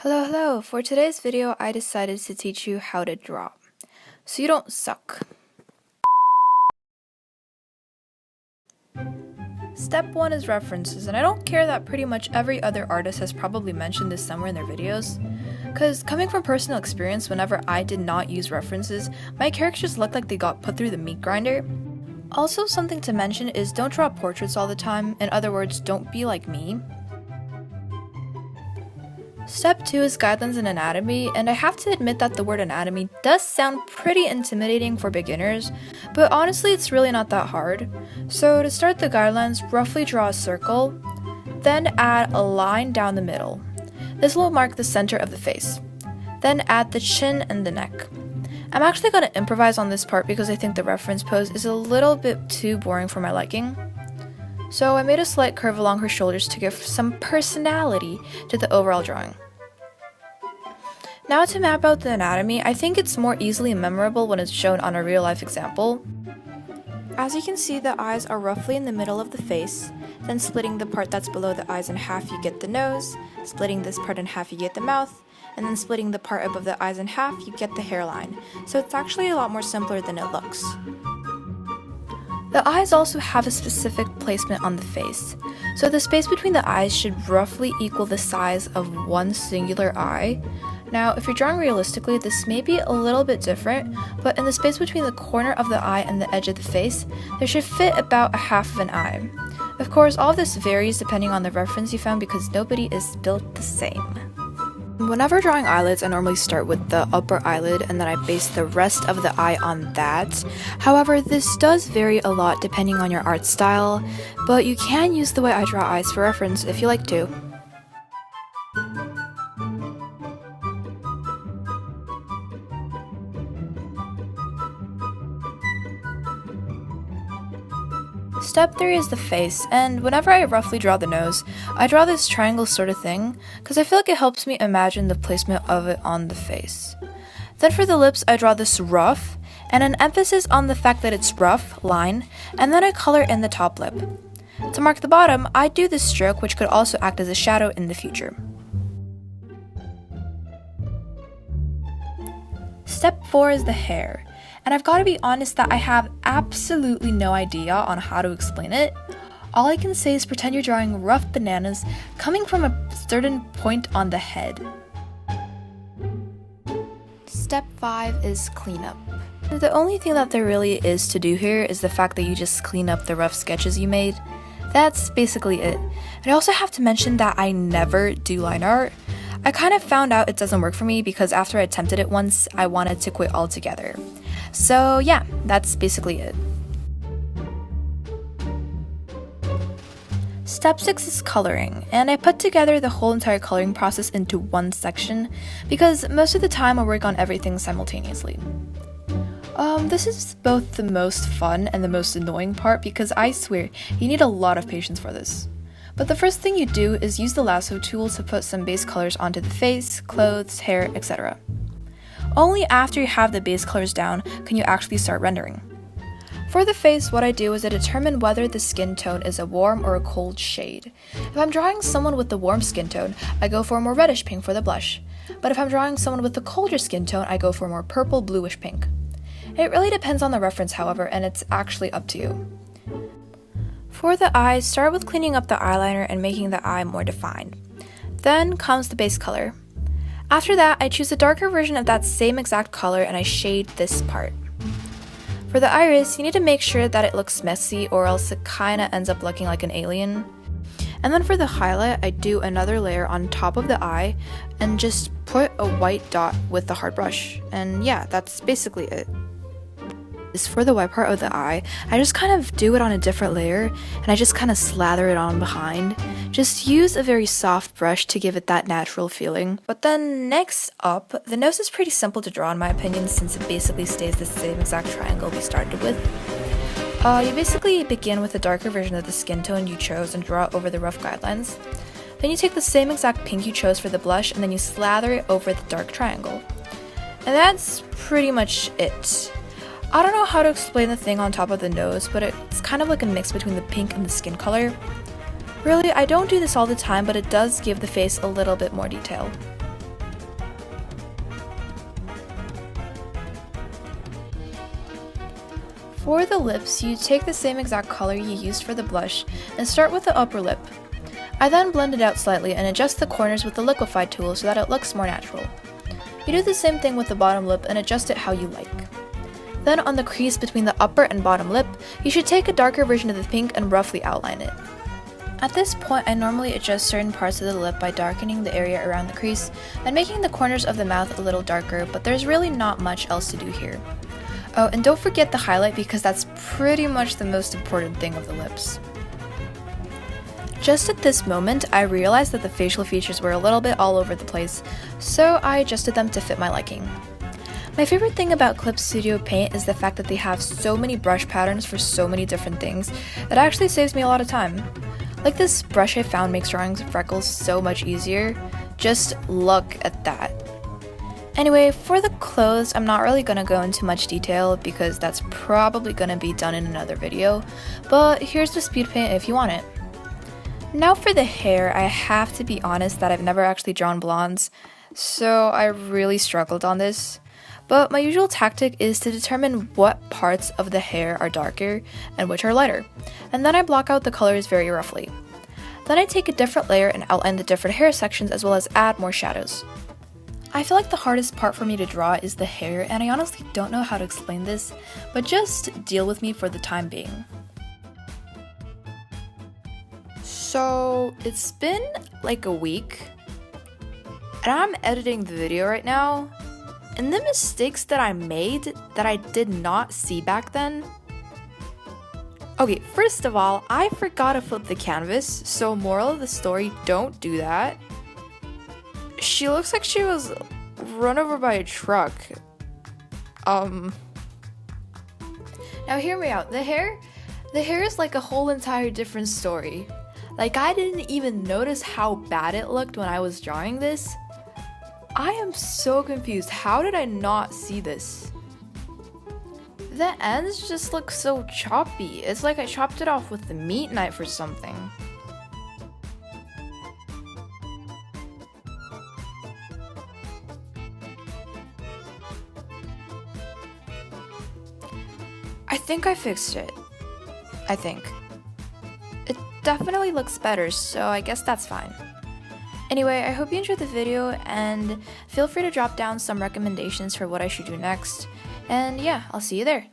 Hello. For today's video, I decided to teach you how to draw, so you don't suck. Step 1 is references, and I don't care that pretty much every other artist has probably mentioned this somewhere in their videos, because coming from personal experience, whenever I did not use references, my characters looked like they got put through the meat grinder. Also, something to mention is don't draw portraits all the time, in other words, don't be like me. Step 2 is guidelines in anatomy, and I have to admit that the word anatomy does sound pretty intimidating for beginners, but honestly it's really not that hard. So to start the guidelines, roughly draw a circle, then add a line down the middle. This will mark the center of the face. Then add the chin and the neck. I'm actually going to improvise on this part because I think the reference pose is a little bit too boring for my liking. So I made a slight curve along her shoulders to give some personality to the overall drawing. Now to map out the anatomy, I think it's more easily memorable when it's shown on a real life example. As you can see, the eyes are roughly in the middle of the face, then splitting the part that's below the eyes in half you get the nose, splitting this part in half you get the mouth, and then splitting the part above the eyes in half you get the hairline. So it's actually a lot more simpler than it looks. The eyes also have a specific placement on the face, so the space between the eyes should roughly equal the size of one singular eye. Now, if you're drawing realistically, this may be a little bit different, but in the space between the corner of the eye and the edge of the face, there should fit about a half of an eye. Of course, all of this varies depending on the reference you found because nobody is built the same. Whenever drawing eyelids, I normally start with the upper eyelid and then I base the rest of the eye on that. However, this does vary a lot depending on your art style, but you can use the way I draw eyes for reference if you like to. Step 3 is the face, and whenever I roughly draw the nose, I draw this triangle sort of thing, because I feel like it helps me imagine the placement of it on the face. Then for the lips, I draw this rough, and an emphasis on the fact that it's rough, line, and then I color in the top lip. To mark the bottom, I do this stroke, which could also act as a shadow in the future. Step 4 is the hair. And I've got to be honest that I have absolutely no idea on how to explain it. All I can say is pretend you're drawing rough bananas coming from a certain point on the head. Step 5 is cleanup. The only thing that there really is to do here is the fact that you just clean up the rough sketches you made. That's basically it. And I also have to mention that I never do line art. I kind of found out it doesn't work for me because after I attempted it once, I wanted to quit altogether. So yeah, that's basically it. Step 6 is coloring, and I put together the whole entire coloring process into one section because most of the time I work on everything simultaneously. This is both the most fun and the most annoying part because I swear you need a lot of patience for this. But the first thing you do is use the lasso tool to put some base colors onto the face, clothes, hair, etc. Only after you have the base colors down can you actually start rendering. For the face, what I do is I determine whether the skin tone is a warm or a cold shade. If I'm drawing someone with the warm skin tone, I go for a more reddish pink for the blush. But if I'm drawing someone with a colder skin tone, I go for a more purple bluish pink. It really depends on the reference, however, and it's actually up to you. For the eyes, start with cleaning up the eyeliner and making the eye more defined. Then comes the base color. After that, I choose a darker version of that same exact color and I shade this part. For the iris, you need to make sure that it looks messy or else it kinda ends up looking like an alien. And then for the highlight, I do another layer on top of the eye and just put a white dot with the hard brush. And yeah, that's basically it. For the white part of the eye, I just kind of do it on a different layer and I just kind of slather it on behind. Just use a very soft brush to give it that natural feeling. But then next up, the nose is pretty simple to draw in my opinion since it basically stays the same exact triangle we started with. You basically begin with a darker version of the skin tone you chose and draw it over the rough guidelines. Then you take the same exact pink you chose for the blush and then you slather it over the dark triangle. And that's pretty much it. I don't know how to explain the thing on top of the nose, but it's kind of like a mix between the pink and the skin color. Really, I don't do this all the time, but it does give the face a little bit more detail. For the lips, you take the same exact color you used for the blush and start with the upper lip. I then blend it out slightly and adjust the corners with the liquify tool so that it looks more natural. You do the same thing with the bottom lip and adjust it how you like. Then on the crease between the upper and bottom lip, you should take a darker version of the pink and roughly outline it. At this point, I normally adjust certain parts of the lip by darkening the area around the crease and making the corners of the mouth a little darker, but there's really not much else to do here. Oh, and don't forget the highlight because that's pretty much the most important thing of the lips. Just at this moment, I realized that the facial features were a little bit all over the place, so I adjusted them to fit my liking. My favorite thing about Clip Studio Paint is the fact that they have so many brush patterns for so many different things, it actually saves me a lot of time. Like this brush I found makes drawing freckles so much easier. Just look at that. Anyway, for the clothes, I'm not really gonna go into much detail because that's probably gonna be done in another video, but here's the speed paint if you want it. Now for the hair, I have to be honest that I've never actually drawn blondes, so I really struggled on this. But my usual tactic is to determine what parts of the hair are darker and which are lighter, and then I block out the colors very roughly. Then I take a different layer and outline the different hair sections as well as add more shadows. I feel like the hardest part for me to draw is the hair, and I honestly don't know how to explain this, but just deal with me for the time being. So it's been like a week, and I'm editing the video right now, and the mistakes that I made that I did not see back then. Okay, first of all, I forgot to flip the canvas, so moral of the story, don't do that. She looks like she was run over by a truck. Now hear me out. The hair is like a whole entire different story. Like, I didn't even notice how bad it looked when I was drawing this. I am so confused. How did I not see this? The ends just look so choppy. It's like I chopped it off with the meat knife or something. I think I fixed it. I think. It definitely looks better, so I guess that's fine. Anyway, I hope you enjoyed the video, and feel free to drop down some recommendations for what I should do next. And yeah, I'll see you there.